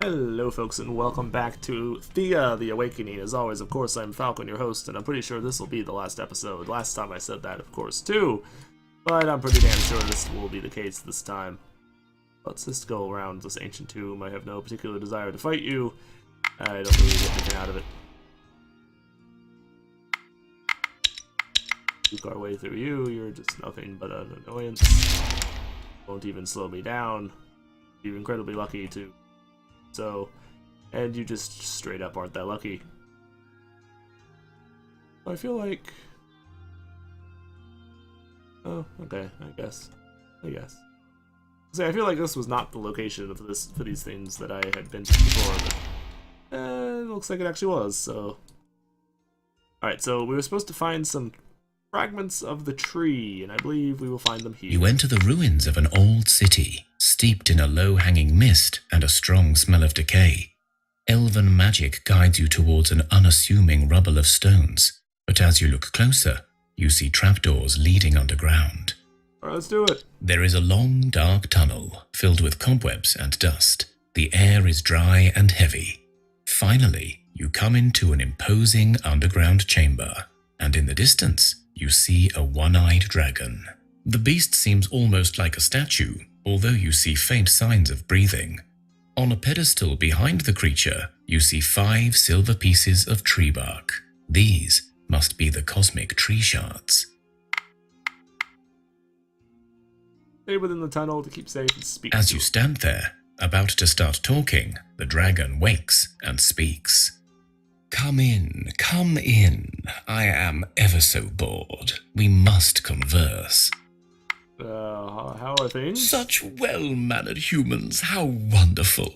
Hello folks and welcome back to Thea, the Awakening. As always, of course, I'm Falcon, your host, and I'm pretty sure this will be the last episode. Last time I said that, of course, too. But I'm pretty damn sure this will be the case this time. Let's just go around this ancient tomb. I have no particular desire to fight you. I don't really get anything out of it. Juke our way through you. You're just nothing but an annoyance. Won't even slow me down. You're incredibly lucky to... and you just straight up aren't that lucky. I feel like... oh, okay, I guess. See, I feel like this was not the location of this for these things that I had been to before, but it looks like it actually was, so... Alright, so we were supposed to find some fragments of the tree, and I believe we will find them here. You enter the ruins of an old city, steeped in a low-hanging mist and a strong smell of decay. Elven magic guides you towards an unassuming rubble of stones, but as you look closer, you see trapdoors leading underground. Alright, let's do it. There is a long, dark tunnel filled with cobwebs and dust. The air is dry and heavy. Finally, you come into an imposing underground chamber, and in the distance, you see a one-eyed dragon. The beast seems almost like a statue, although you see faint signs of breathing. On a pedestal behind the creature, you see 5 silver pieces of tree bark. These must be the cosmic tree shards. Stay within the tunnel to keep safe and speak. As you stand there, about to start talking, the dragon wakes and speaks. Come in, come in. I am ever so bored. We must converse. How are things? Such well-mannered humans, how wonderful.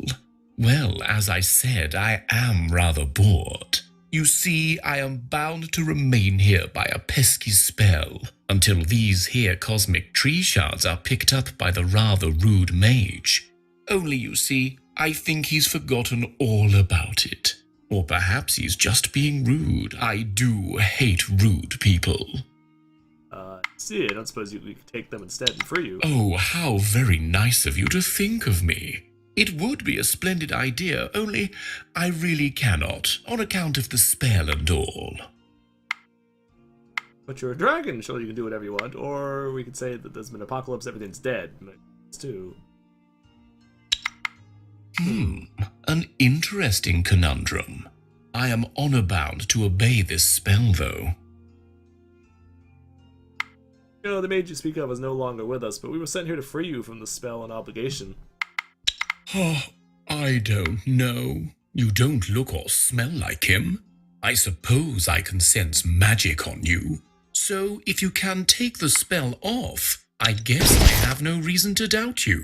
Well, as I said, I am rather bored. You see, I am bound to remain here by a pesky spell, until these here cosmic tree shards are picked up by the rather rude mage. Only, you see, I think he's forgotten all about it. Or perhaps he's just being rude. I do hate rude people. See, I don't suppose you could take them instead and free you. Oh, how very nice of you to think of me. It would be a splendid idea, only I really cannot, on account of the spell and all. But you're a dragon, surely you can do whatever you want. Or we could say that there's been an apocalypse, everything's dead. It's too. An interesting conundrum. I am honor-bound to obey this spell, though. You know, the mage you speak of is no longer with us, but we were sent here to free you from the spell and obligation. Oh, I don't know. You don't look or smell like him. I suppose I can sense magic on you. So, if you can take the spell off, I guess I have no reason to doubt you.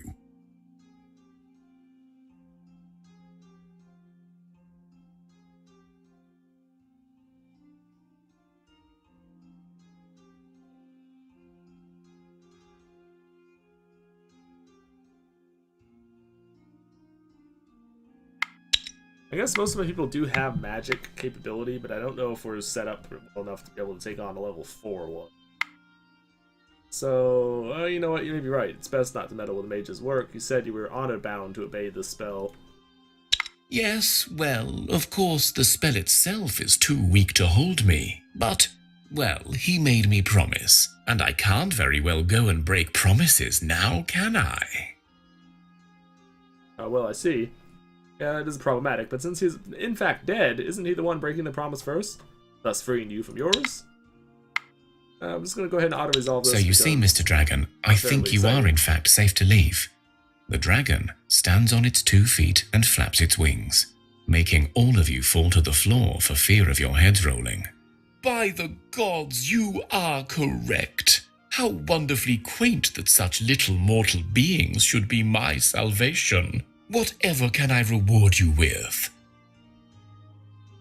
I guess most of my people do have magic capability, but I don't know if we're set up well enough to be able to take on a level 4 one. So, you know what, you may be right. It's best not to meddle with a mage's work. You said you were honor-bound to obey this spell. Yes, well, of course the spell itself is too weak to hold me, but, well, he made me promise, and I can't very well go and break promises now, can I? Well, I see. Yeah, it is problematic, but since he's in fact dead, isn't he the one breaking the promise first? Thus freeing you from yours? I'm just going to go ahead and auto-resolve this. So you see, Mr. Dragon, I think you are in fact safe to leave. The dragon stands on its 2 feet and flaps its wings, making all of you fall to the floor for fear of your heads rolling. By the gods, you are correct. How wonderfully quaint that such little mortal beings should be my salvation. Whatever can I reward you with?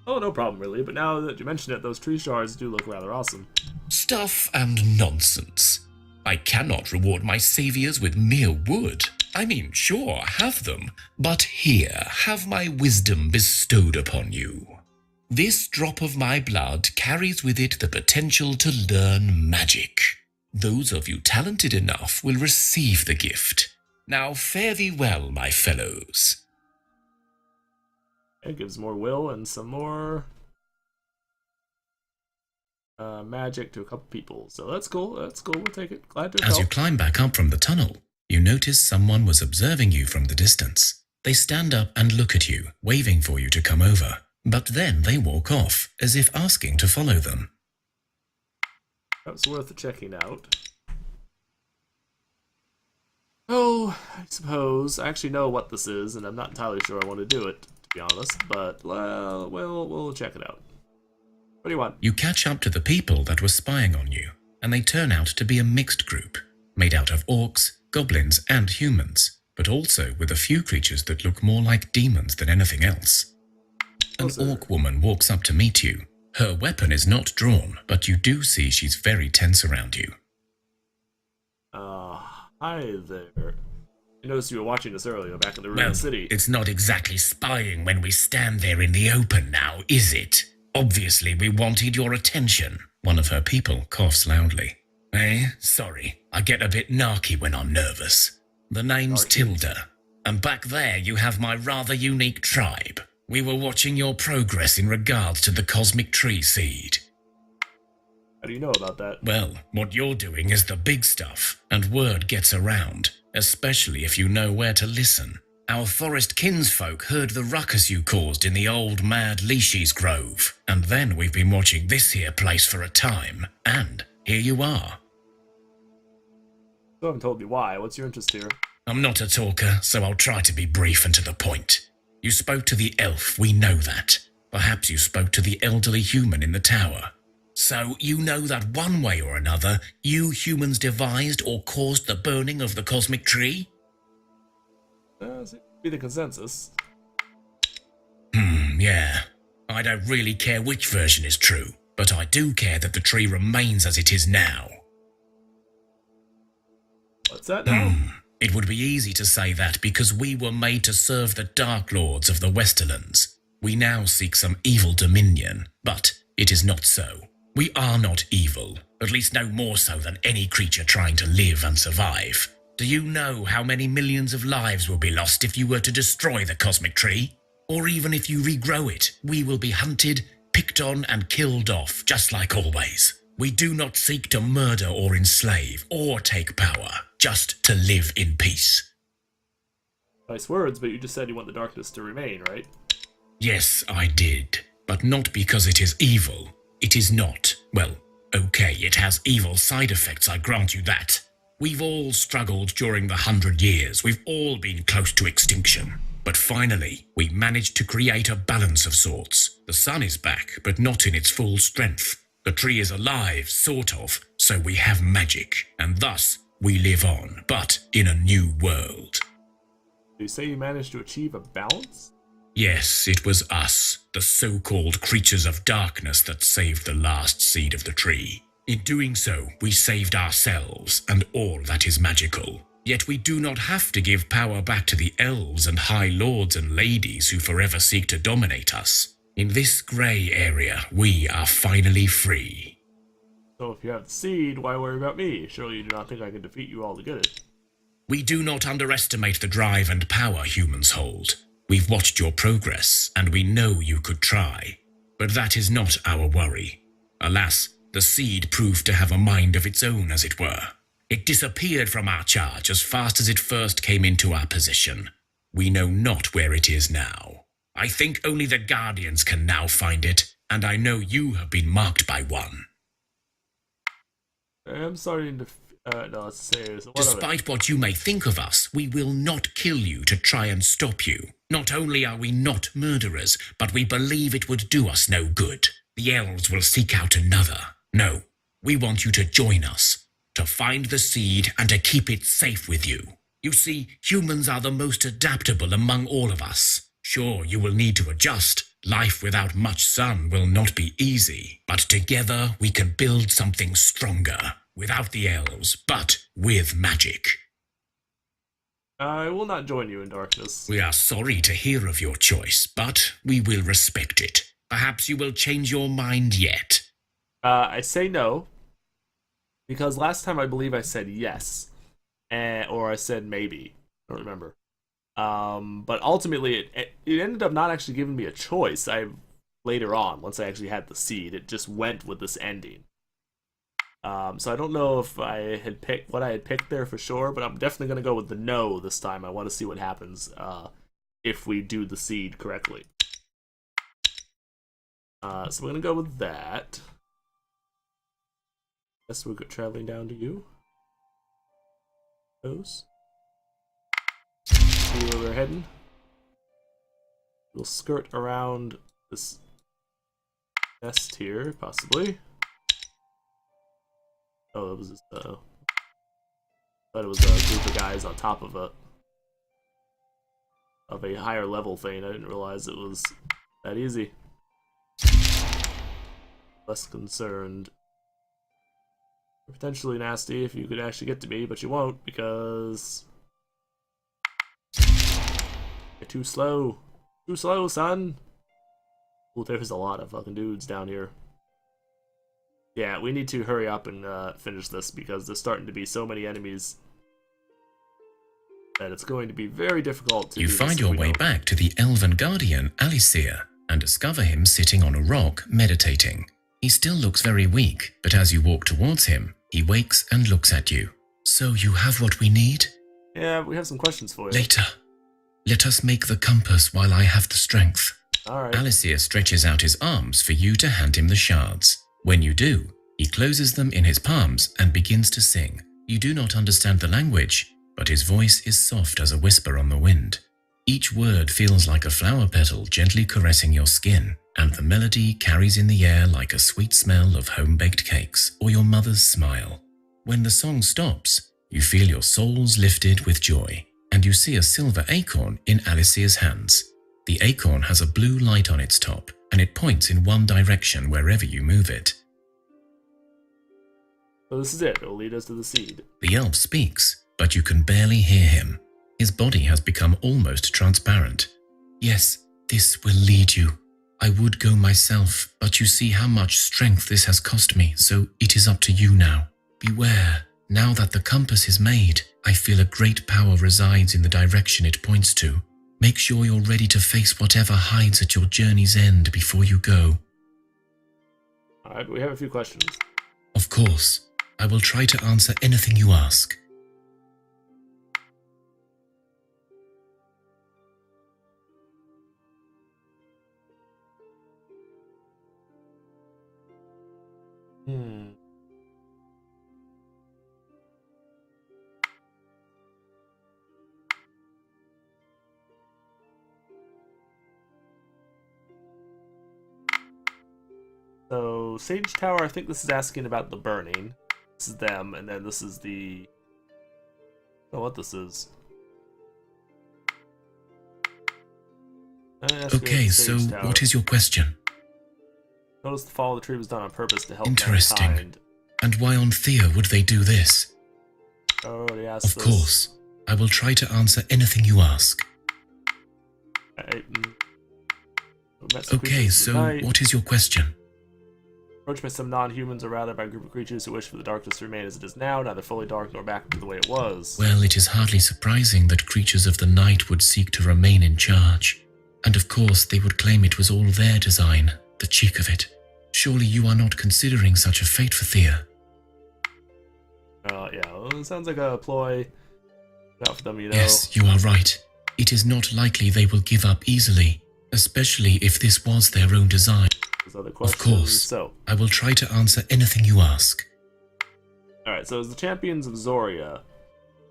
Oh, no problem, really, but now that you mention it, those tree shards do look rather awesome. Stuff and nonsense. I cannot reward my saviors with mere wood. I mean, sure, have them, but here, have my wisdom bestowed upon you. This drop of my blood carries with it the potential to learn magic. Those of you talented enough will receive the gift. Now fare thee well, my fellows. It gives more will and some more magic to a couple people. So that's cool. That's cool. We'll take it. Glad to have As you helped. climb back up from the tunnel, you notice someone was observing you from the distance. They stand up and look at you, waving for you to come over. But then they walk off, as if asking to follow them. That's worth checking out. Oh, I suppose. I actually know what this is, and I'm not entirely sure I want to do it, to be honest. But, well, we'll check it out. What do you want? You catch up to the people that were spying on you, and they turn out to be a mixed group, made out of orcs, goblins, and humans, but also with a few creatures that look more like demons than anything else. An orc woman walks up to meet you. Her weapon is not drawn, but you do see she's very tense around you. Hi there. I noticed you were watching this earlier, back in the ruined city. It's not exactly spying when we stand there in the open now, is it? Obviously, we wanted your attention. One of her people coughs loudly. Sorry, I get a bit narky when I'm nervous. The name's Tilda, and back there you have my rather unique tribe. We were watching your progress in regards to the cosmic tree seed. How do you know about that? Well, what you're doing is the big stuff, and word gets around, especially if you know where to listen. Our forest kinsfolk heard the ruckus you caused in the old mad Leashy's Grove, and then we've been watching this here place for a time, and here you are. You haven't told me why. What's your interest here? I'm not a talker, so I'll try to be brief and to the point. You spoke to the elf, we know that. Perhaps you spoke to the elderly human in the tower. So you know that one way or another, you humans devised or caused the burning of the cosmic tree? Seems to be the consensus. Yeah. I don't really care which version is true, but I do care that the tree remains as it is now. What's that now? It would be easy to say that because we were made to serve the Dark Lords of the Westerlands. We now seek some evil dominion, but it is not so. We are not evil, at least no more so than any creature trying to live and survive. Do you know how many millions of lives will be lost if you were to destroy the cosmic tree? Or even if you regrow it, we will be hunted, picked on, and killed off, just like always. We do not seek to murder or enslave or take power, just to live in peace. Nice words, but you just said you want the darkness to remain, right? Yes, I did. But not because it is evil. It is not. Well, okay, it has evil side effects, I grant you that. We've all struggled during the 100 years. We've all been close to extinction. But finally, we managed to create a balance of sorts. The sun is back, but not in its full strength. The tree is alive, sort of, so we have magic, and thus we live on, but in a new world. Do you say you managed to achieve a balance? Yes, it was us, the so-called creatures of darkness, that saved the last seed of the tree. In doing so, we saved ourselves and all that is magical. Yet we do not have to give power back to the elves and high lords and ladies who forever seek to dominate us. In this grey area, we are finally free. So if you have the seed, why worry about me? Surely you do not think I can defeat you all to get it. We do not underestimate the drive and power humans hold. We've watched your progress, and we know you could try. But that is not our worry. Alas, the seed proved to have a mind of its own, as it were. It disappeared from our charge as fast as it first came into our possession. We know not where it is now. I think only the Guardians can now find it, and I know you have been marked by one. I'm sorry to... no, let's say... So Despite what you may think of us, we will not kill you to try and stop you. Not only are we not murderers, but we believe it would do us no good. The elves will seek out another. No, we want you to join us, to find the seed and to keep it safe with you. You see, humans are the most adaptable among all of us. Sure, you will need to adjust. Life without much sun will not be easy. But together we can build something stronger. Without the elves, but with magic. I will not join you in darkness. We are sorry to hear of your choice, but we will respect it. Perhaps you will change your mind yet. I say no. Because last time I believe I said yes. Or I said maybe. I don't remember. But ultimately, it ended up not actually giving me a choice. Later on, once I actually had the seed, it just went with this ending. So I don't know if I had picked what I had picked there for sure, but I'm definitely gonna go with the no this time. I want to see what happens if we do the seed correctly. So we're gonna go with that. Guess we're traveling down to you. Those. See where we're heading. We'll skirt around this nest here, possibly. Oh, it was just, thought it was a group of guys on top of a higher level thing. I didn't realize it was that easy. Less concerned. Potentially nasty if you could actually get to me, but you won't because you're too slow. Too slow, son. Well, there's a lot of fucking dudes down here. Yeah, we need to hurry up and finish this because there's starting to be so many enemies that it's going to be very difficult to. You find your way back to the elven guardian, Alicia, and discover him sitting on a rock, meditating. He still looks very weak, but as you walk towards him, he wakes and looks at you. So you have what we need? Yeah, we have some questions for you. Later. Let us make the compass while I have the strength. All right. Alicia stretches out his arms for you to hand him the shards. When you do, he closes them in his palms and begins to sing. You do not understand the language, but his voice is soft as a whisper on the wind. Each word feels like a flower petal gently caressing your skin, and the melody carries in the air like a sweet smell of home-baked cakes or your mother's smile. When the song stops, you feel your souls lifted with joy, and you see a silver acorn in Alicia's hands. The acorn has a blue light on its top, and it points in one direction wherever you move it. So this is it. It will lead us to the seed. The elf speaks, but you can barely hear him. His body has become almost transparent. Yes, this will lead you. I would go myself, but you see how much strength this has cost me, so it is up to you now. Beware. Now that the compass is made, I feel a great power resides in the direction it points to. Make sure you're ready to face whatever hides at your journey's end before you go. Alright, we have a few questions. Of course. I will try to answer anything you ask. So, Sage Tower, I think this is asking about the burning. This is them, and then this is the... I don't know what this is. Okay, so what is your question? Notice the fall of the tree was done on purpose to help Interesting. mankind. And why on Thea would they do this? I already asked Of this. course. I will try to answer anything you ask. Okay, so what is your question? Approached by some non-humans, or rather by a group of creatures who wish for the darkness to remain as it is now, neither fully dark nor back to the way it was. Well, it is hardly surprising that creatures of the night would seek to remain in charge. And of course, they would claim it was all their design, the cheek of it. Surely you are not considering such a fate for Thea. Yeah, well, it sounds like a ploy. Not for them, you know. Yes, you are right. It is not likely they will give up easily, especially if this was their own design. Other of course. So, I will try to answer anything you ask. Alright, so as the champions of Zoria,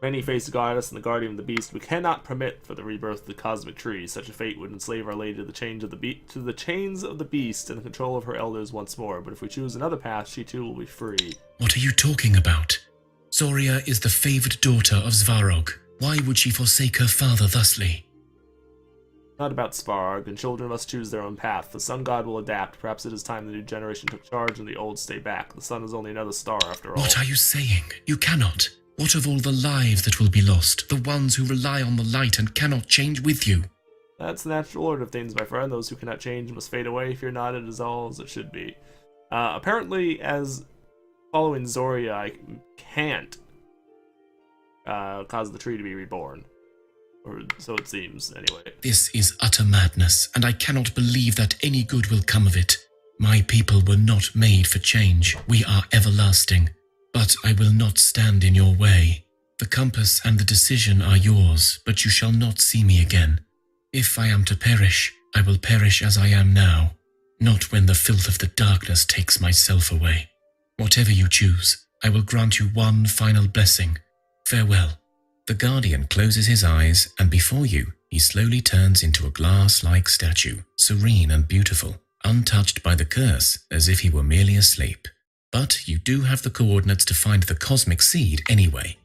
many face the goddess and the guardian of the beast, we cannot permit for the rebirth of the cosmic tree. Such a fate would enslave Our Lady to the chains of the beast and the control of her elders once more. But if we choose another path, she too will be free. What are you talking about? Zoria is the favored daughter of Svarog. Why would she forsake her father thusly? Not about Svarog, and children must choose their own path. The sun god will adapt. Perhaps it is time the new generation took charge and the old stay back. The sun is only another star after all. What are you saying? You cannot. What of all the lives that will be lost? The ones who rely on the light and cannot change with you? That's the natural order of things, my friend. Those who cannot change must fade away. Fear not, it is all as it should be. Apparently, as following Zoria, I can't cause the tree to be reborn. Or so it seems, anyway. This is utter madness, and I cannot believe that any good will come of it. My people were not made for change. We are everlasting. But I will not stand in your way. The compass and the decision are yours, but you shall not see me again. If I am to perish, I will perish as I am now, not when the filth of the darkness takes myself away. Whatever you choose, I will grant you one final blessing. Farewell. The guardian closes his eyes, and before you, he slowly turns into a glass-like statue, serene and beautiful, untouched by the curse, as if he were merely asleep. But you do have the coordinates to find the cosmic seed anyway.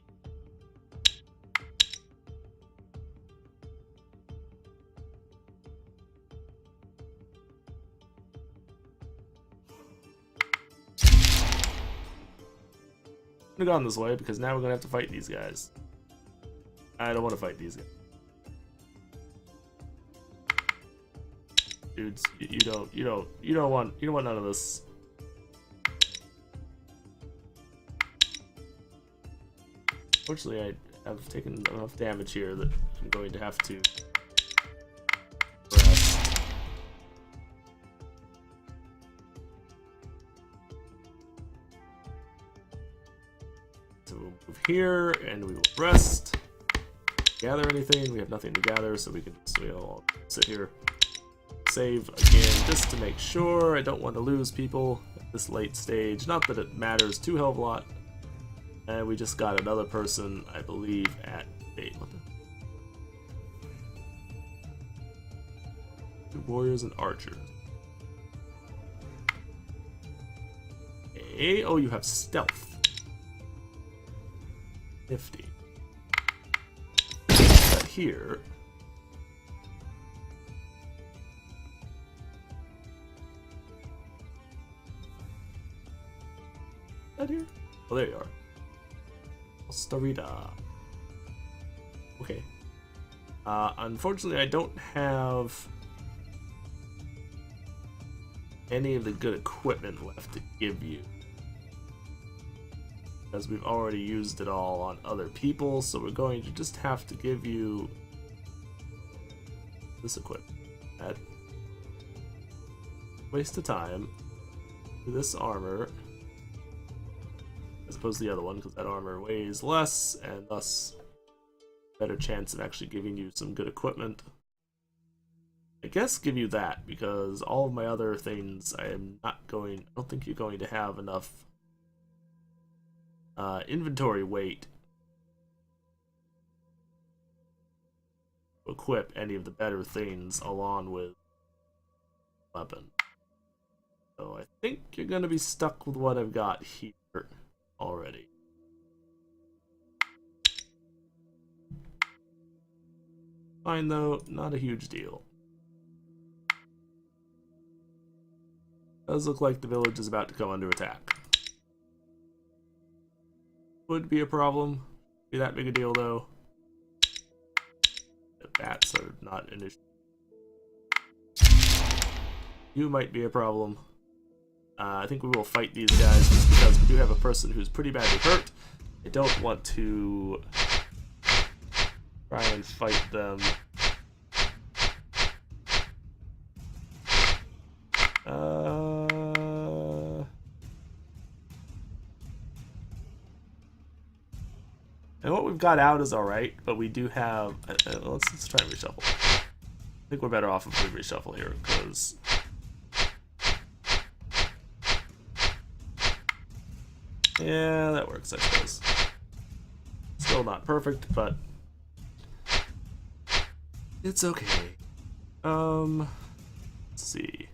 I could have gone this way because now we're gonna have to fight these guys. I don't want to fight these guys. Dudes, you don't want none of this. Fortunately, I have taken enough damage here that I'm going to have to rest. So we'll move here and we will rest. Gather anything? We have nothing to gather, so we'll sit here. Save again just to make sure. I don't want to lose people at this late stage. Not that it matters too hell of a lot. And we just got another person, I believe, at wait, what the? Two warriors and archers. Okay. Oh, you have stealth. Nifty. But here. That here? Oh, there you are. Starita. Okay. Unfortunately, I don't have any of the good equipment left to give you, because we've already used it all on other people, so we're going to just have to give you this equipment. That waste of time. This armor, as opposed to the other one, because that armor weighs less and thus better chance of actually giving you some good equipment. I guess give you that, because all of my other things I don't think you're going to have enough inventory weight to equip any of the better things along with weapon. So I think you're going to be stuck with what I've got here already. Fine though, not a huge deal. Does look like the village is about to come under attack. Would be a problem. Be that big a deal though. The bats are not an issue. You might be a problem. I think we will fight these guys just because we do have a person who's pretty badly hurt. I don't want to try and fight them. And what we've got out is alright, but we do have... let's try and reshuffle. I think we're better off if we reshuffle here, because... yeah, that works, I suppose. Still not perfect, but... it's okay. Let's see.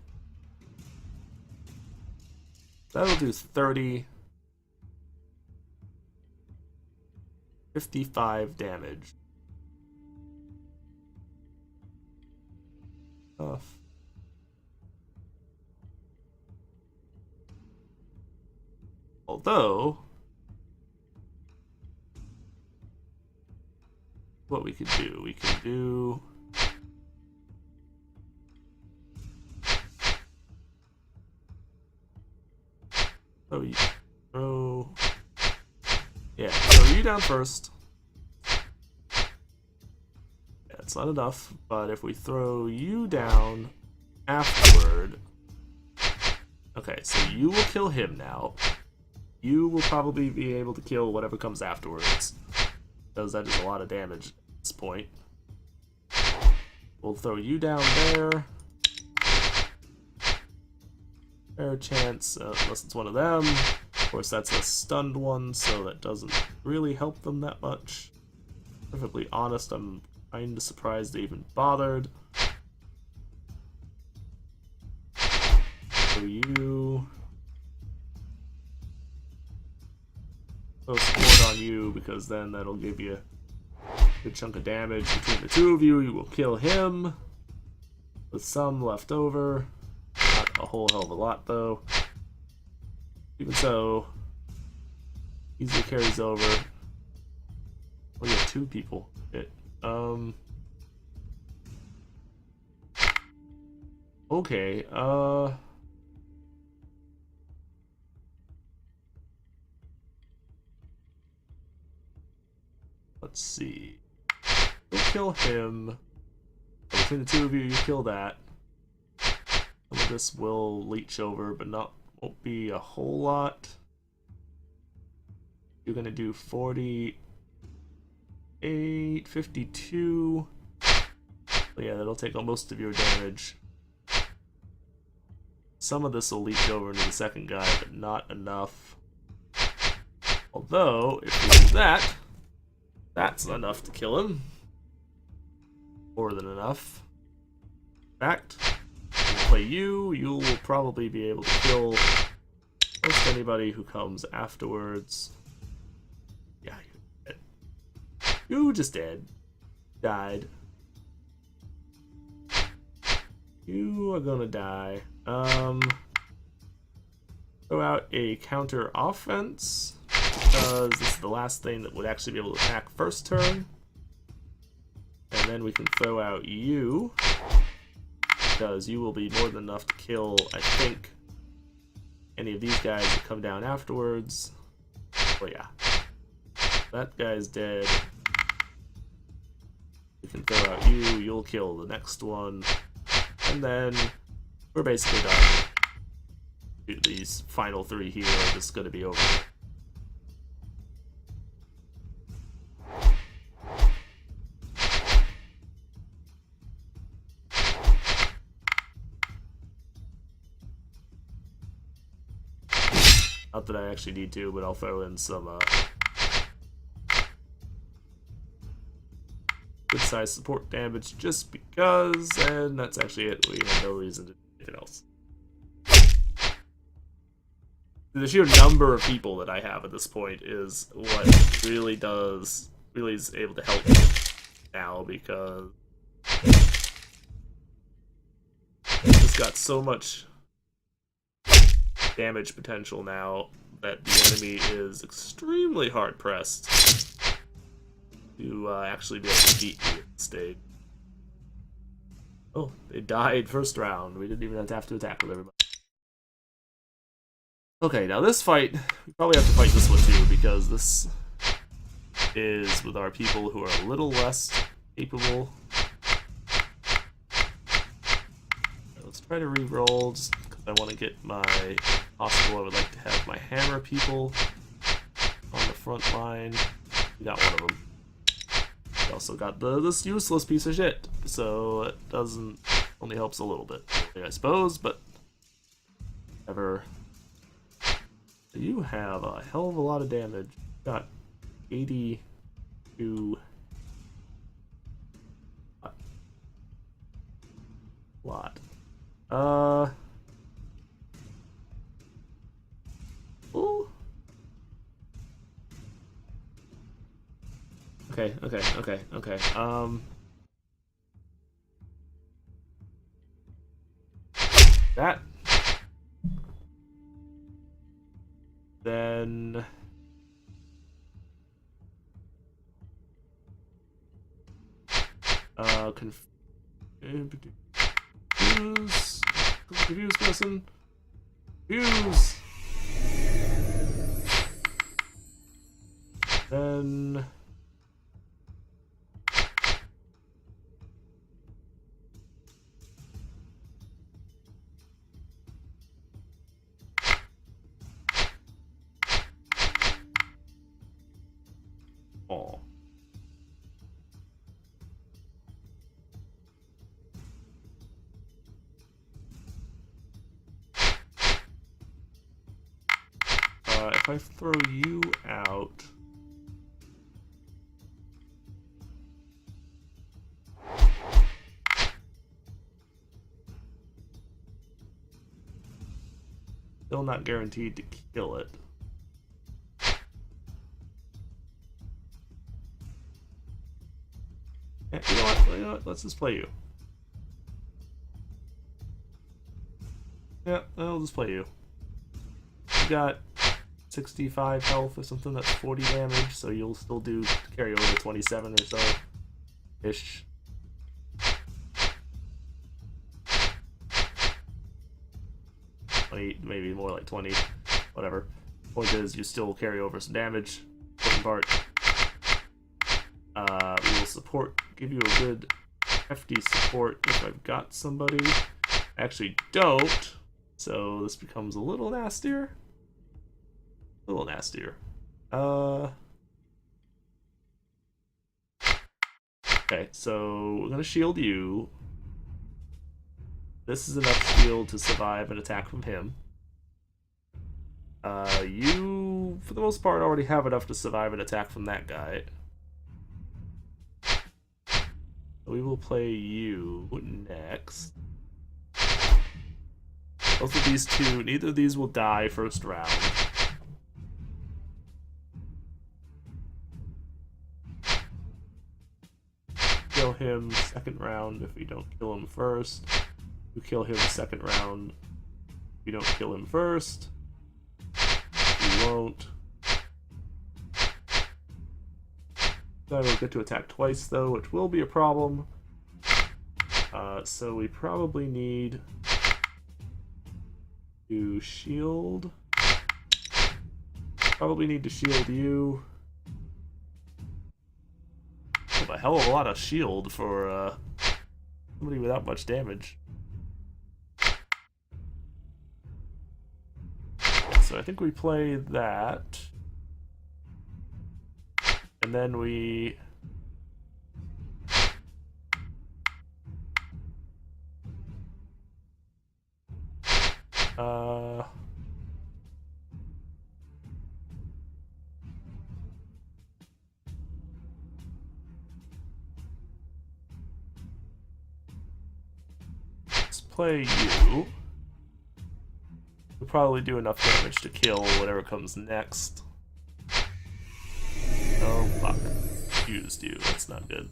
That'll do 30... 55 damage. Although, what we could do, throw, yeah, throw you down first. That's not enough, but if we throw you down afterward... Okay, so you will kill him now. You will probably be able to kill whatever comes afterwards, because that is a lot of damage at this point. We'll throw you down there. Fair chance, unless it's one of them. Of course, that's a stunned one, so that doesn't really help them that much. Perfectly honest, I'm kind of surprised they even bothered. So you... throw support on you, because then that'll give you a good chunk of damage. Between the two of you, you will kill him. With some left over. Not a whole hell of a lot, though. Even so, easily carries over. Oh, you have two people. Okay, let's see. You'll kill him. Between the two of you, you kill that. Some of this will leech over, but won't be a whole lot. You're gonna do 48, 52. But yeah, that'll take most of your damage. Some of this will leech over into the second guy, but not enough. Although, if we do that, that's enough to kill him. More than enough. In fact, we'll play you. You will probably be able to kill most anybody who comes afterwards. Yeah, you're dead. You just dead. Died. You are gonna die. Throw out a counter offense, because this is the last thing that would actually be able to attack first turn. And then we can throw out you, because you will be more than enough to kill, I think, any of these guys that come down afterwards. Oh yeah. That guy's dead. We can throw out you, you'll kill the next one. And then we're basically done. These final three here are just going to be over. Not that I actually need to, but I'll throw in some good size support damage just because, and that's actually it. We have no reason to do anything else. The sheer number of people that I have at this point is what really is able to help me now, because I've just got so much damage potential now that the enemy is extremely hard pressed to actually be able to beat me at this stage. Oh, they died first round. We didn't even have to attack with everybody. Okay, now this fight, we probably have to fight this one too, because this is with our people who are a little less capable. Let's try to re-roll, just because I want to get my possible. I would like to have my hammer people on the front line. We got one of them. We also got this useless piece of shit, so it only helps a little bit, I suppose, but ever. You have a hell of a lot of damage. Got 82. Lot. Ooh. Okay. That. Then confuse person. Confuse. Then if I throw you out... Still not guaranteed to kill it. Yeah, you know what? You know what? Let's just play you. Yeah, I'll just play you. You got 65 health or something, that's 40 damage, so you'll still do carry over 27 or so. Ish. Maybe more like 20. Whatever. Point is, you still carry over some damage. Important part. We will support, give you a good hefty support if I've got somebody. I actually don't, so this becomes a little nastier. A little nastier. Okay, so we're gonna shield you. This is enough shield to survive an attack from him. You, for the most part, already have enough to survive an attack from that guy. We will play you next. Both of these two, neither of these will die first round. Kill him second round if we don't kill him first. You kill him second round if you don't kill him first. You won't. Guy will get to attack twice though, which will be a problem. So we probably need to shield. Probably need to shield you. A hell of a lot of shield for somebody without much damage. So I think we play that. And then we... let's play you. We'll probably do enough damage to kill whatever comes next. Oh, fuck. Used you. That's not good.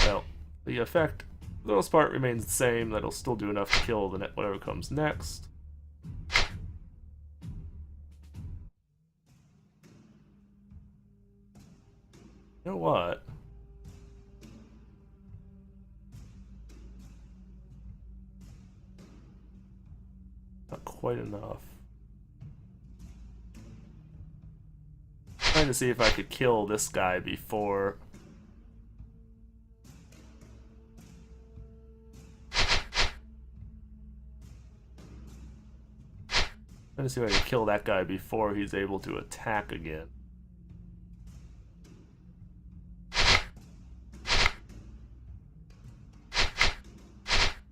Well, the effect, for the most part, remains the same. That'll still do enough to kill the whatever comes next. You know what? Not quite enough. Trying to see if I could kill this guy before. Trying to see if I can kill that guy before he's able to attack again.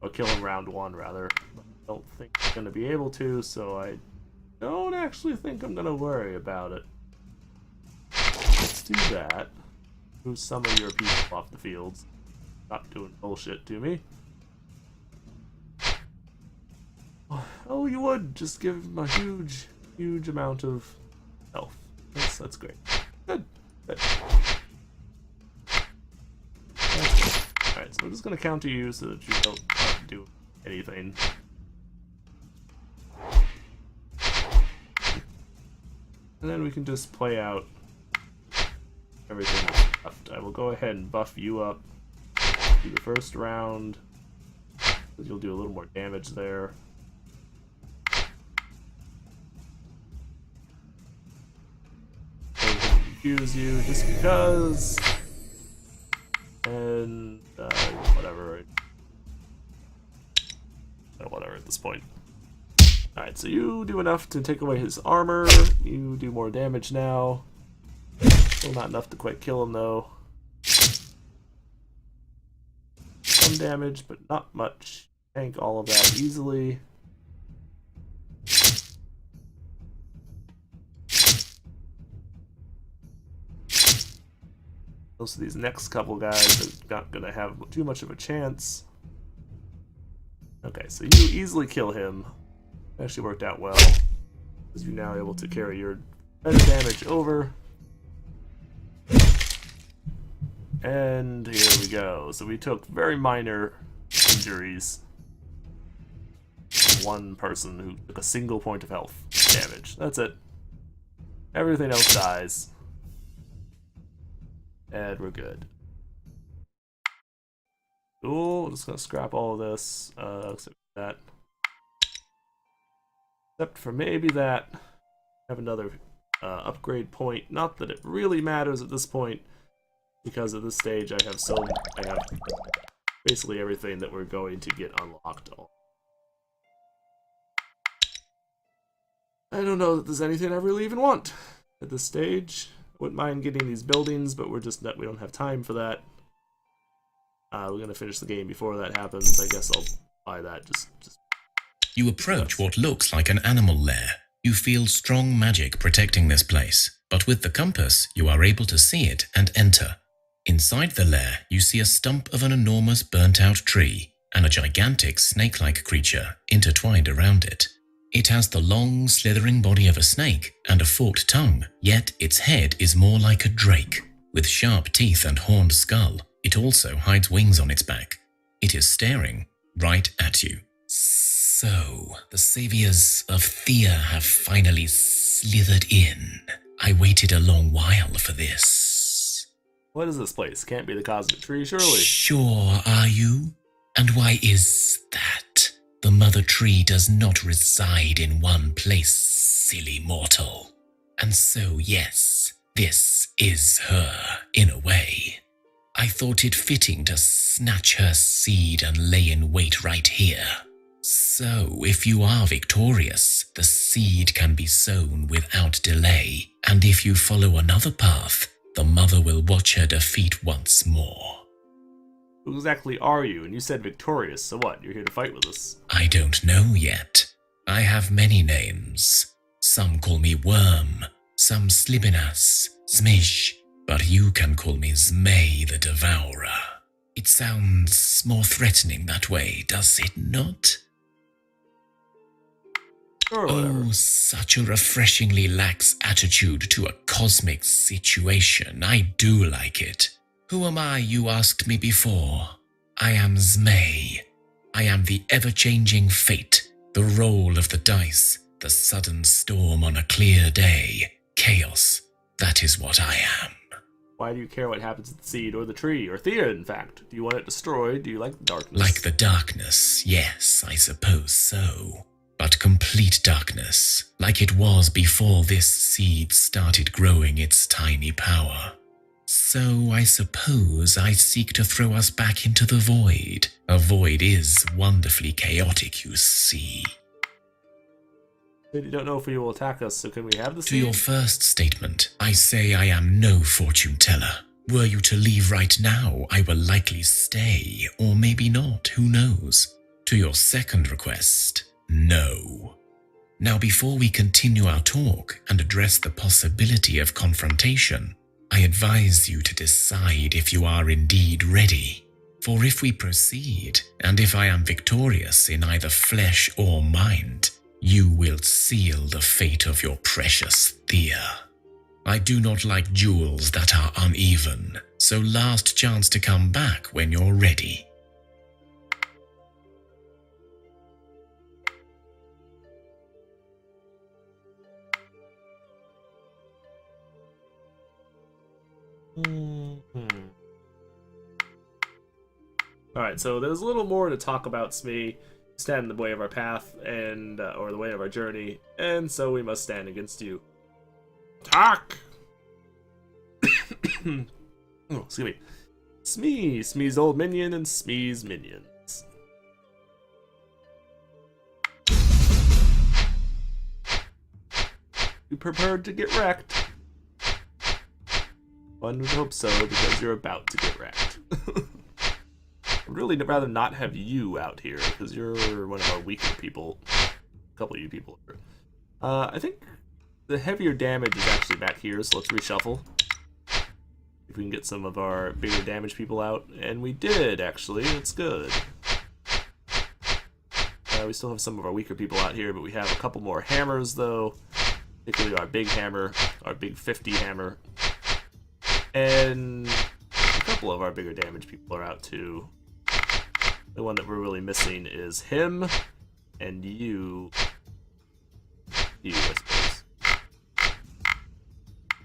I'll kill him round one rather. I don't think I'm going to be able to, so I don't actually think I'm going to worry about it. Let's do that. Move some of your people off the fields. Not doing bullshit to me. Oh, you would just give him a huge, huge amount of health. That's great. Good. Good. Alright, so we're just going to counter you so that you don't do anything. And then we can just play out everything that's left. I will go ahead and buff you up through the first round, because you'll do a little more damage there. Confuse you just because, and whatever. Whatever at this point. Alright, so you do enough to take away his armor. You do more damage now. Still not enough to quite kill him though. Some damage, but not much. Tank all of that easily. Most of these next couple guys are not gonna have too much of a chance. Okay, so you easily kill him. Actually worked out well, because you're now able to carry your better damage over. And here we go. So we took very minor injuries. One person who took a single point of health damage. That's it. Everything else dies. And we're good. Cool. Just gonna scrap all of this. Except that. Except for maybe that. Have another upgrade point. Not that it really matters at this point, because at this stage I have basically everything that we're going to get unlocked. I don't know that there's anything I really even want at this stage. Wouldn't mind getting these buildings, but we don't have time for that. We're gonna finish the game before that happens. I guess I'll buy that. Just. You approach what looks like an animal lair. You feel strong magic protecting this place, but with the compass, you are able to see it and enter. Inside the lair, you see a stump of an enormous burnt-out tree and a gigantic snake-like creature intertwined around it. It has the long, slithering body of a snake and a forked tongue, yet its head is more like a drake. With sharp teeth and horned skull, it also hides wings on its back. It is staring right at you. So, the saviors of Thea have finally slithered in. I waited a long while for this. What is this place? Can't be the Cosmic Tree, surely. Sure are you? And why is that? The Mother Tree does not reside in one place, silly mortal. And so, yes, this is her, in a way. I thought it fitting to snatch her seed and lay in wait right here. So, if you are victorious, the seed can be sown without delay, and if you follow another path, the Mother will watch her defeat once more. Who exactly are you? And you said victorious, so what? You're here to fight with us? I don't know yet. I have many names. Some call me Worm, some Slibinas, Zmish, but you can call me Zmei the Devourer. It sounds more threatening that way, does it not? Or whatever. Oh, such a refreshingly lax attitude to a cosmic situation. I do like it. Who am I, you asked me before? I am Zmei. I am the ever-changing fate, the roll of the dice, the sudden storm on a clear day. Chaos. That is what I am. Why do you care what happens to the seed or the tree, or Thea, in fact? Do you want it destroyed? Do you like the darkness? Like the darkness, yes, I suppose so. But complete darkness, like it was before this seed started growing its tiny power. So I suppose I seek to throw us back into the void. A void is wonderfully chaotic, you see. You don't know if he will attack us, so can we have the seed? To your first statement, I say I am no fortune teller. Were you to leave right now, I will likely stay, or maybe not, who knows. To your second request, no. Now before we continue our talk and address the possibility of confrontation, I advise you to decide if you are indeed ready. For if we proceed, and if I am victorious in either flesh or mind, you will seal the fate of your precious Thea. I do not like duels that are uneven, so last chance to come back when you're ready. Alright, so there's a little more to talk about Smee. Stand in the way of our path, and or the way of our journey, and so we must stand against you. Attack! Oh, excuse me. Smee, Smee's old minion, and Smee's minions. You prepared to get wrecked? One would hope so, because you're about to get wrecked. I'd really rather not have you out here, because you're one of our weaker people. A couple of you people. I think the heavier damage is actually back here, so let's reshuffle. If we can get some of our bigger damage people out, and we did, actually. It's good. We still have some of our weaker people out here, but we have a couple more hammers, though. Particularly our big hammer, our big 50 hammer. And a couple of our bigger damage people are out, too. The one that we're really missing is him and you. I suppose.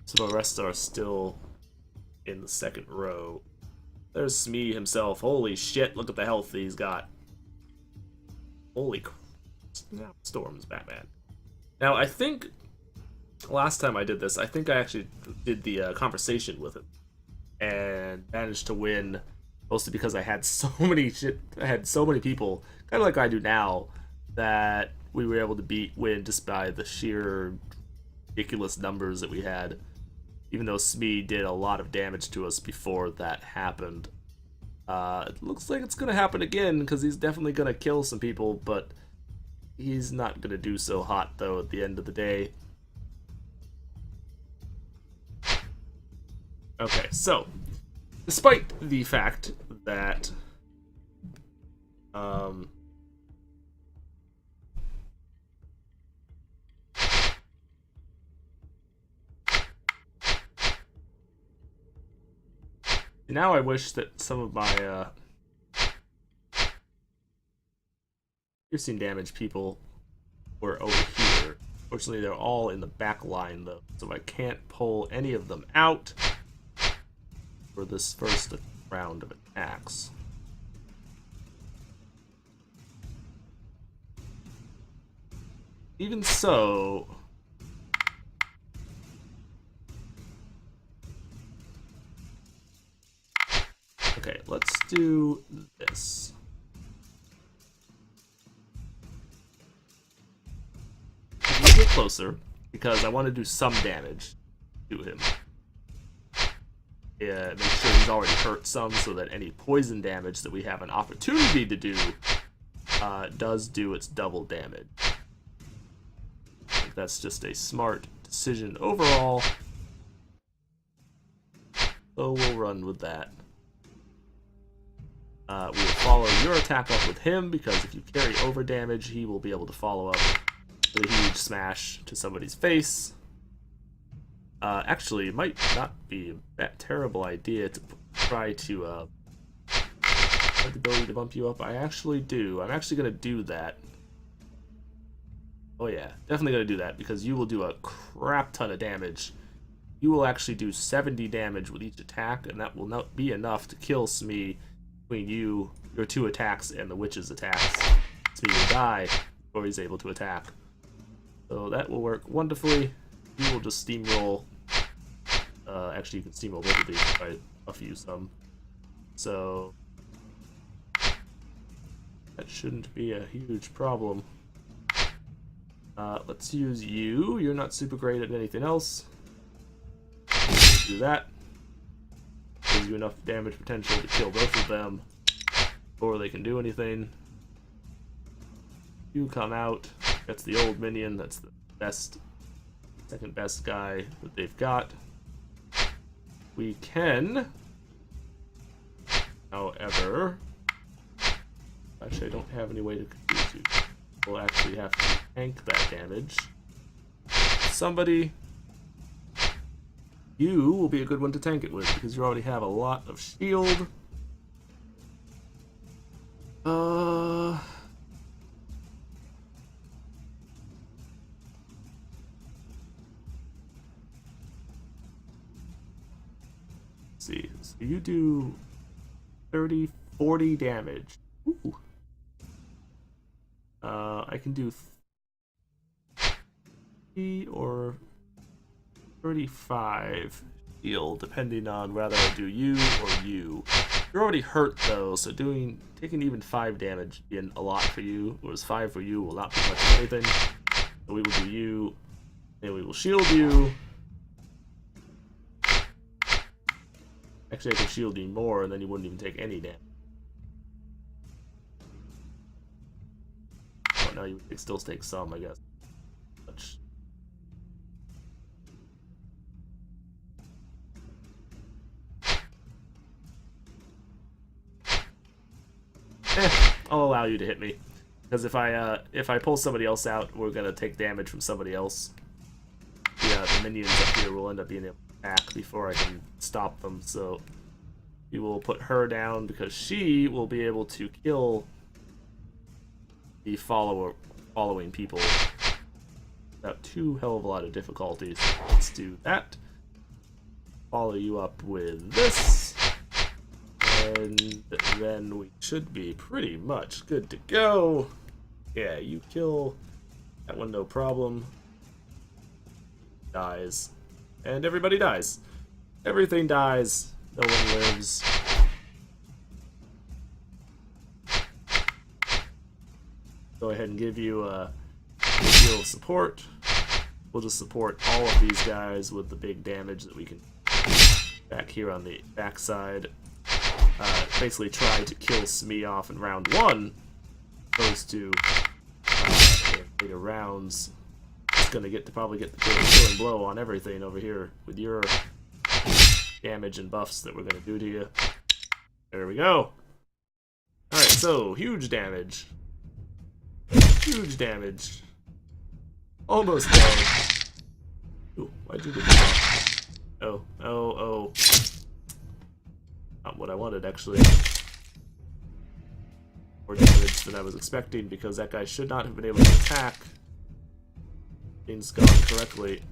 So the rest are still in the second row. There's Smee himself. Holy shit, look at the health he's got. Holy crap. Storms, Batman. Now, I think last time I did this, I think I actually did the conversation with him and managed to win, mostly because I had so many people, kind of like I do now, that we were able to win just by the sheer ridiculous numbers that we had. Even though Smee did a lot of damage to us before that happened. It looks like it's going to happen again, because he's definitely going to kill some people, but he's not going to do so hot, though, at the end of the day. Okay, so, despite the fact that now I wish that some of my piercing damage people were over here. Fortunately, they're all in the back line, though, so I can't pull any of them out for this first round of attacks. Even so, okay, let's do this. A little bit closer, because I want to do some damage to him. Yeah, make sure he's already hurt some, so that any poison damage that we have an opportunity to do does do its double damage. I think that's just a smart decision overall. So we'll run with that. We will follow your attack up with him, because if you carry over damage, he will be able to follow up with a huge smash to somebody's face. Actually, it might not be a terrible idea to try to have the ability to bump you up. I actually do. I'm actually going to do that. Oh yeah, definitely going to do that, because you will do a crap ton of damage. You will actually do 70 damage with each attack, and that will not be enough to kill Smee between you, your two attacks, and the witch's attacks. Smee will die before he's able to attack. So that will work wonderfully. You will just steamroll. Actually, you can steamroll both of these if I buff you some. So that shouldn't be a huge problem. Let's use you. You're not super great at anything else. Let's do that. Gives you enough damage potential to kill both of them before they can do anything. You come out. That's the old minion. That's the best, second best guy that they've got. We can, however, actually I don't have any way to confuse you. We'll actually have to tank that damage. Somebody, you will be a good one to tank it with, because you already have a lot of shield. See, so you do 30, 40 damage. Ooh. I can do 30 or 35 shield, depending on whether I do you or you. You're already hurt though, so taking even 5 damage would be a lot for you, whereas 5 for you will not be much of anything. So we will do you, and we will shield you. Actually, I can shield you more, and then you wouldn't even take any damage. Oh, no, you still take some, I guess. allow you to hit me. Because if I pull somebody else out, we're gonna take damage from somebody else. Yeah, the minions up here will end up being able to attack before I can stop them. So we will put her down because she will be able to kill the following people without too hell of a lot of difficulties. Let's do that. Follow you up with this. And then we should be pretty much good to go. Yeah, you kill that one, no problem. Dies. And everybody dies. Everything dies. No one lives. Go ahead and give you a deal of support. We'll just support all of these guys with the big damage that we can back here on the backside. Basically try to kill Smee off in round 1, opposed to later rounds. Just gonna probably get the killing blow on everything over here with your damage and buffs that we're gonna do to you. There we go. Alright, so huge damage. Huge damage. Almost dead. Ooh, why'd you do that? Oh. Not what I wanted, actually. More damage than I was expecting, because that guy should not have been able to attack. Things gone correctly.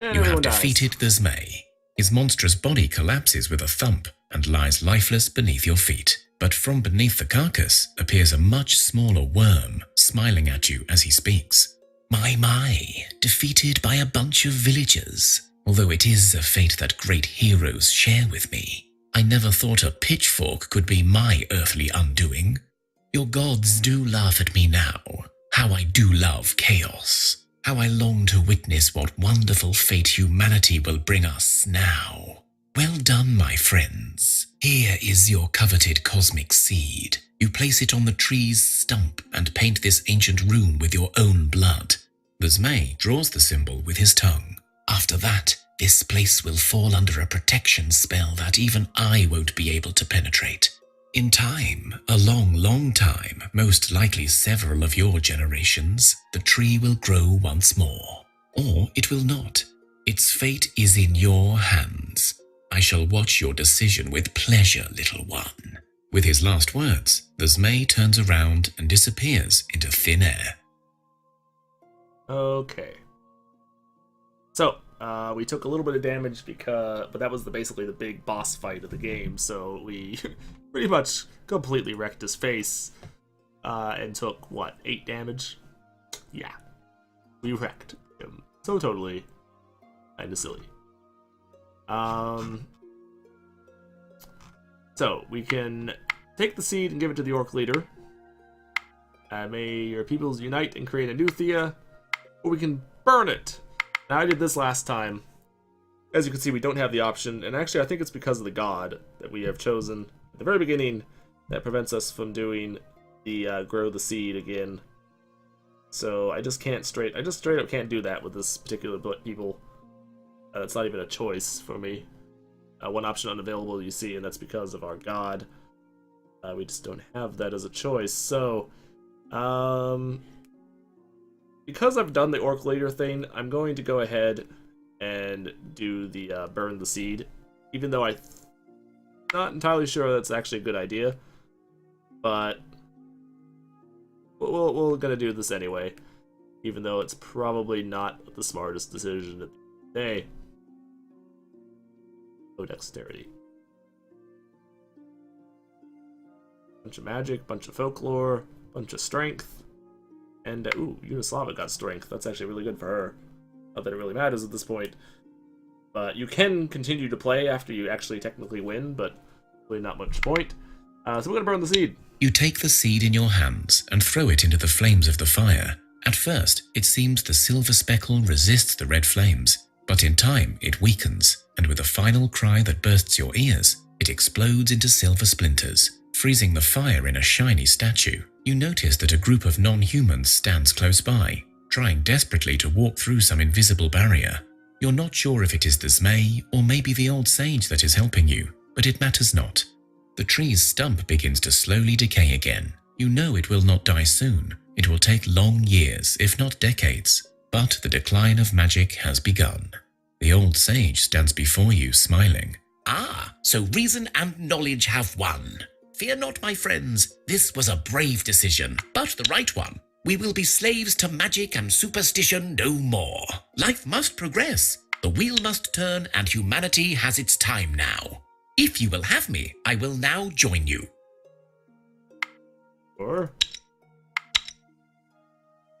You have defeated the Zmei. His monstrous body collapses with a thump and lies lifeless beneath your feet. But from beneath the carcass appears a much smaller worm, smiling at you as he speaks. My, defeated by a bunch of villagers. Although it is a fate that great heroes share with me, I never thought a pitchfork could be my earthly undoing. Your gods do laugh at me now. How I do love chaos. How I long to witness what wonderful fate humanity will bring us now. Well done, my friends. Here is your coveted cosmic seed. You place it on the tree's stump and paint this ancient rune with your own blood. The Zmei draws the symbol with his tongue. After that, this place will fall under a protection spell that even I won't be able to penetrate. In time, a long time, most likely several of your generations, the tree will grow once more. Or it will not. Its fate is in your hands. I shall watch your decision with pleasure, little one. With his last words, the Zmei turns around and disappears into thin air. Okay. So, we took a little bit of damage but that was basically the big boss fight of the game, so we pretty much completely wrecked his face, and took, 8 damage? Yeah. We wrecked him. So totally kinda silly. So, we can take the seed and give it to the orc leader. May your peoples unite and create a new Thea, or we can burn it. Now, I did this last time. As you can see, we don't have the option, and actually I think it's because of the god that we have chosen at the very beginning that prevents us from doing the grow the seed again. So I just straight up can't do that with this particular people. That's not even a choice for me. One option unavailable, you see, and that's because of our god. We just don't have that as a choice. So, because I've done the orc leader thing, I'm going to go ahead and do the burn the seed, even though I'm not entirely sure that's actually a good idea. But we're gonna do this anyway, even though it's probably not the smartest decision of the day. No dexterity. Bunch of magic, bunch of folklore, bunch of strength, and ooh, Unislava got strength. That's actually really good for her. Not that it really matters at this point. But you can continue to play after you actually technically win, but really not much point. So we're gonna burn the seed. You take the seed in your hands and throw it into the flames of the fire. At first, it seems the silver speckle resists the red flames, but in time it weakens, and with a final cry that bursts your ears, it explodes into silver splinters, freezing the fire in a shiny statue. You notice that a group of non-humans stands close by. trying desperately to walk through some invisible barrier. You're not sure if it is the Zmei or maybe the old sage that is helping you, but it matters not. The tree's stump begins to slowly decay again. You know it will not die soon. It will take long years, if not decades, but the decline of magic has begun. The old sage stands before you, smiling. Ah, so reason and knowledge have won. Fear not, my friends, this was a brave decision, but the right one. We will be slaves to magic and superstition no more. Life must progress, the wheel must turn, and humanity has its time now. If you will have me, I will now join you. Sure.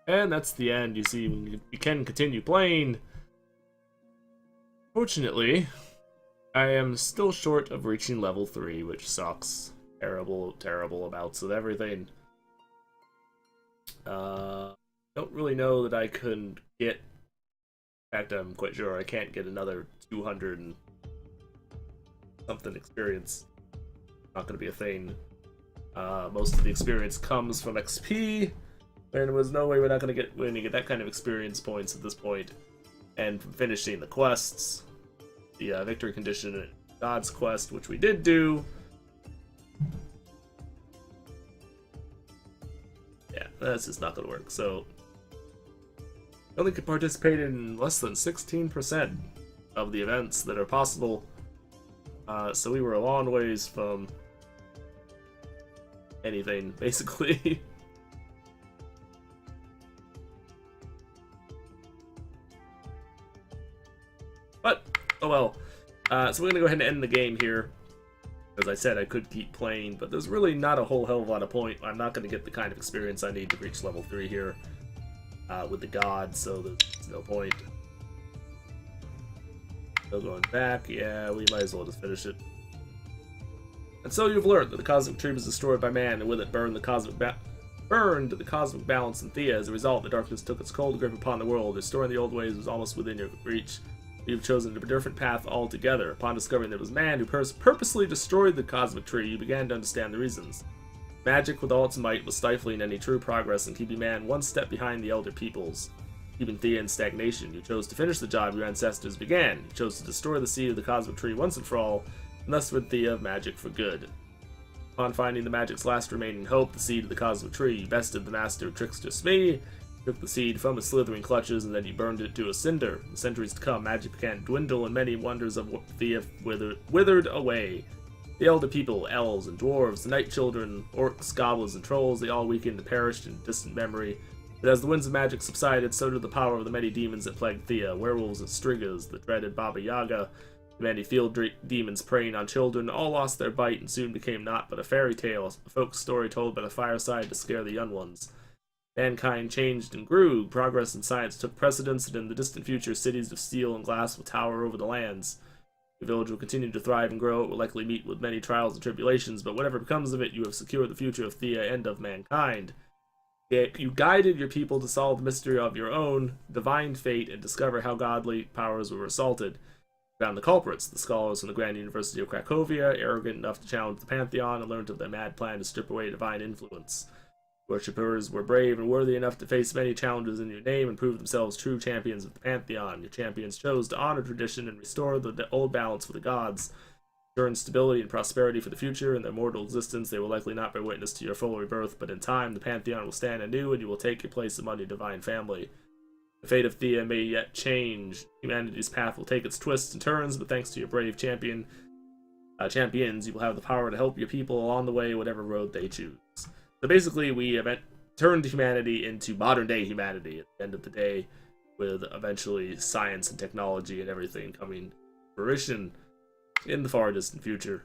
And that's the end. You see, you can continue playing. Fortunately, I am still short of reaching level 3, which sucks. Terrible amounts of everything. Don't really know that I can get... In fact, I'm quite sure I can't get another 200 and something experience. Not gonna be a thing. Most of the experience comes from XP, and there was no way we're not gonna get that kind of experience points at this point. And from finishing the quests, the victory condition and God's quest, which we did do. Yeah, that's just not gonna work. So, I only could participate in less than 16% of the events that are possible. So we were a long ways from anything, basically. But, oh well. So we're gonna go ahead and end the game here. As I said, I could keep playing, but there's really not a whole hell of a lot of point. I'm not gonna get the kind of experience I need to reach level 3 here with the gods, so there's no point. Still going back, yeah, we might as well just finish it. And so you've learned that the cosmic tree was destroyed by man, and with it burned the cosmic balance in Thea. As a result, the darkness took its cold grip upon the world. Restoring the old ways was almost within your reach. You've chosen a different path altogether. Upon discovering there was man who purposely destroyed the cosmic tree, you began to understand the reasons. Magic, with all its might, was stifling any true progress and keeping man one step behind the elder peoples. Keeping Thea in stagnation, you chose to finish the job your ancestors began. You chose to destroy the seed of the cosmic tree once and for all, and thus rid Thea of magic for good. Upon finding the magic's last remaining hope, the seed of the cosmic tree, you bested the master trickster Smee, took the seed from its slithering clutches, and then you burned it to a cinder. In the centuries to come, magic began to dwindle, and many wonders of Thea withered away. The elder people, elves and dwarves, the night children, orcs, goblins, and trolls, they all weakened and perished in distant memory. But as the winds of magic subsided, so did the power of the many demons that plagued Thea, werewolves and strigas, the dreaded Baba Yaga, the many field demons preying on children, all lost their bite and soon became naught but a fairy tale, a folk story told by the fireside to scare the young ones. Mankind changed and grew, progress in science took precedence, and in the distant future, cities of steel and glass will tower over the lands. The village will continue to thrive and grow. It will likely meet with many trials and tribulations, but whatever becomes of it, you have secured the future of Thea and of mankind. You guided your people to solve the mystery of your own divine fate and discover how godly powers were assaulted. You found the culprits, the scholars from the Grand University of Cracovia, arrogant enough to challenge the Pantheon, and learned of their mad plan to strip away divine influence. Worshippers were brave and worthy enough to face many challenges in your name and prove themselves true champions of the Pantheon. Your champions chose to honor tradition and restore the old balance for the gods. Ensuring stability and prosperity for the future. In their mortal existence, they will likely not bear witness to your full rebirth, but in time, the Pantheon will stand anew, and you will take your place among your divine family. The fate of Thea may yet change. Humanity's path will take its twists and turns, but thanks to your brave champions, you will have the power to help your people along the way, whatever road they choose. So basically, we have turned humanity into modern-day humanity at the end of the day, with eventually science and technology and everything coming to fruition in the far distant future.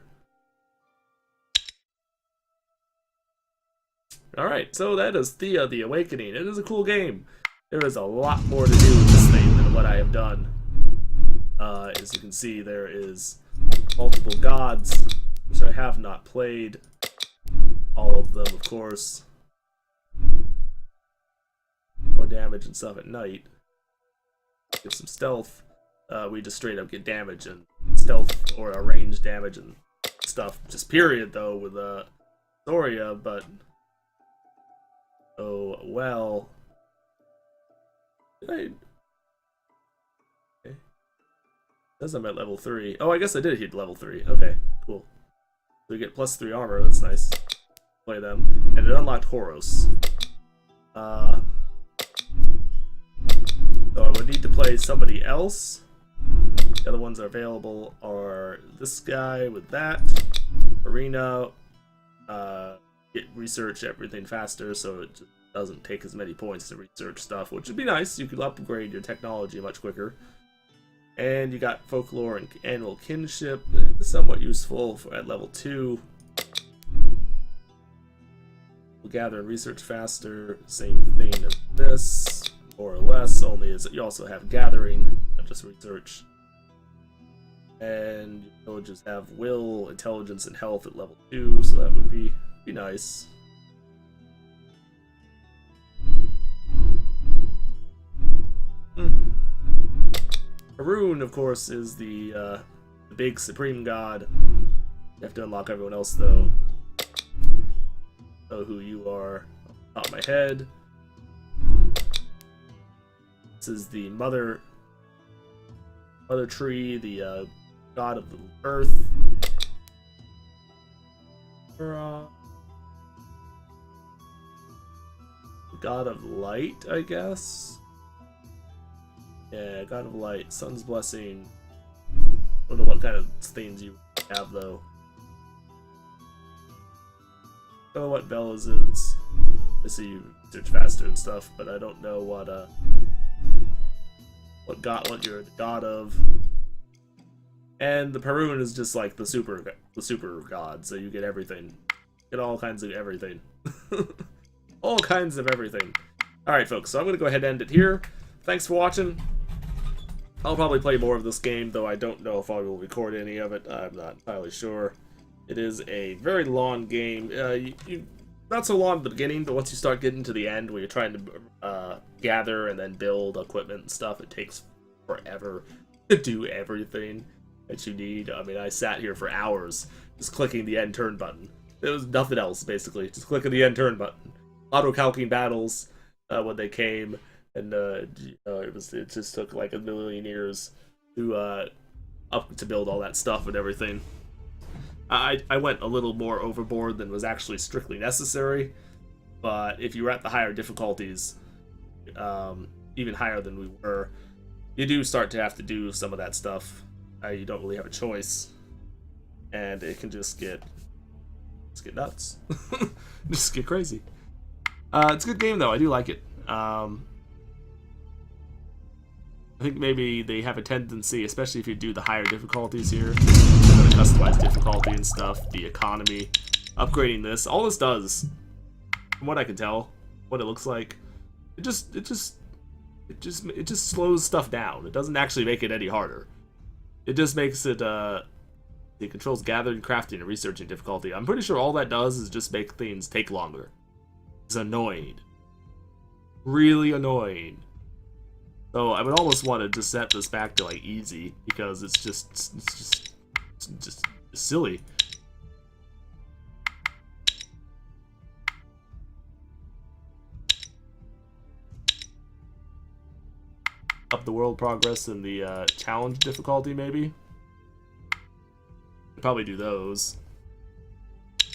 Alright, so that is Thea the Awakening. It is a cool game. There is a lot more to do with this thing than what I have done. As you can see, there is multiple gods, which I have not played. All of them, of course. More damage and stuff at night. Get some stealth. We just straight up get damage and stealth or range damage and stuff. Just period, though, with Thoria, but oh well. Did I? Okay. Says I'm at level 3. Oh, I guess I did hit level 3. Okay, cool. So we get +3 armor. That's nice. Play them, and it unlocked Horos. So I would need to play somebody else. The other ones that are available are this guy with that, Arena, get research everything faster so it just doesn't take as many points to research stuff, which would be nice. You could upgrade your technology much quicker. And you got Folklore and Annual Kinship, somewhat useful at level 2. We'll gather and research faster, same thing as this, more or less, only as you also have gathering, not just research. And your villages have will, intelligence, and health at level 2, so that would be nice. Haroon, of course, is the big supreme god. You have to unlock everyone else, though. Know who you are off the top of my head. This is the mother tree, the god of the earth. God of light, I guess. Yeah, god of light, sun's blessing. Don't know what kind of things you have though. Don't know what Bella's is. I see you search faster and stuff, but I don't know what you're the god of. And the Perun is just like the super god, so you get everything. Get all kinds of everything. All kinds of everything. Alright folks, so I'm gonna go ahead and end it here. Thanks for watching. I'll probably play more of this game, though I don't know if I will record any of it. I'm not entirely sure. It is a very long game. Not so long at the beginning, but once you start getting to the end, where you're trying to gather and then build equipment and stuff, it takes forever to do everything that you need. I mean, I sat here for hours just clicking the end turn button. There was nothing else, basically. Just clicking the end turn button. Auto-calcing battles when they came. And it just took like a million years to build all that stuff and everything. I went a little more overboard than was actually strictly necessary, but if you were at the higher difficulties, even higher than we were, you do start to have to do some of that stuff. You don't really have a choice, and it can just get nuts, just get crazy. It's a good game though. I do like it. I think maybe they have a tendency, especially if you do the higher difficulties here, the customized difficulty and stuff, the economy, upgrading this. All this does, from what I can tell, what it looks like, it just slows stuff down. It doesn't actually make it any harder. It just makes it it controls gathering, crafting, and researching difficulty. I'm pretty sure all that does is just make things take longer. It's annoying. Really annoying. So I would almost want to just set this back to like easy, because it's just silly. Up the world progress and the challenge difficulty, maybe. I'd probably do those.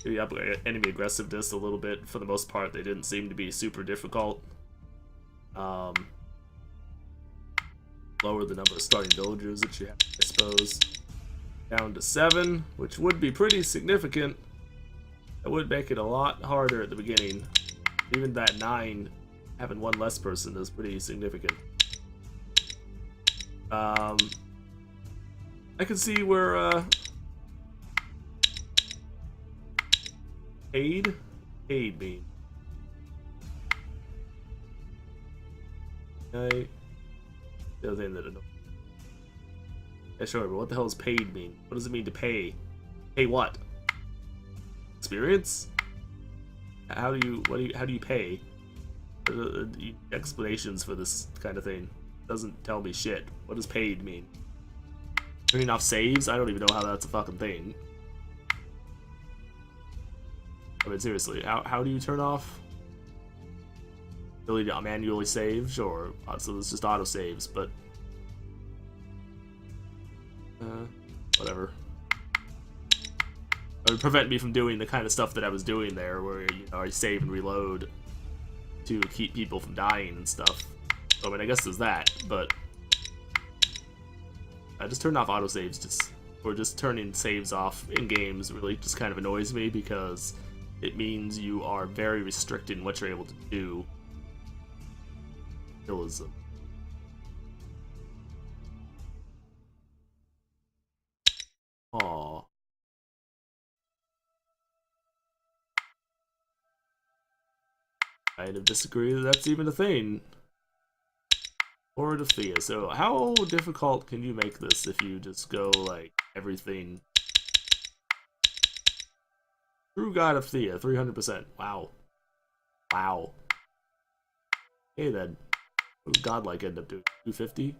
Maybe up enemy aggressiveness a little bit. For the most part, they didn't seem to be super difficult. Lower the number of starting villagers that you have, I suppose. Down to 7, which would be pretty significant. That would make it a lot harder at the beginning. Even that 9, having one less person, is pretty significant. I can see where aid mean. Okay. The other thing that I don't. Yeah, sure, but what the hell does paid mean? What does it mean to pay? Pay what? Experience? How do you pay? Explanations for this kind of thing doesn't tell me shit. What does paid mean? Turning off saves? I don't even know how that's a fucking thing. I mean, seriously, how do you turn off? really manually save, sure. So it's just auto saves, but whatever. It would prevent me from doing the kind of stuff that I was doing there, where I save and reload to keep people from dying and stuff. So, I mean, I guess there's that, but I just turned off autosaves, or just turning saves off in games really just kind of annoys me, because it means you are very restricted in what you're able to do. Realism. Aww. Kind of disagree that that's even a thing. Lord of Thea. So how difficult can you make this if you just go like everything? True God of Thea, 300%. Wow. Wow. Okay then. What does Godlike end up doing? 250?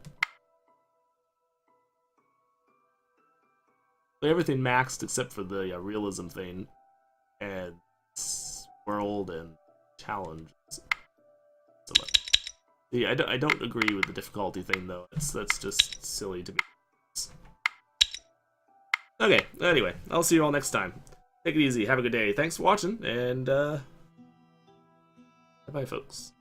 Everything maxed except for the realism thing. And world and challenge. So much. Yeah, I don't agree with the difficulty thing though. That's just silly to me. Okay, anyway, I'll see you all next time. Take it easy, have a good day. Thanks for watching, and bye folks.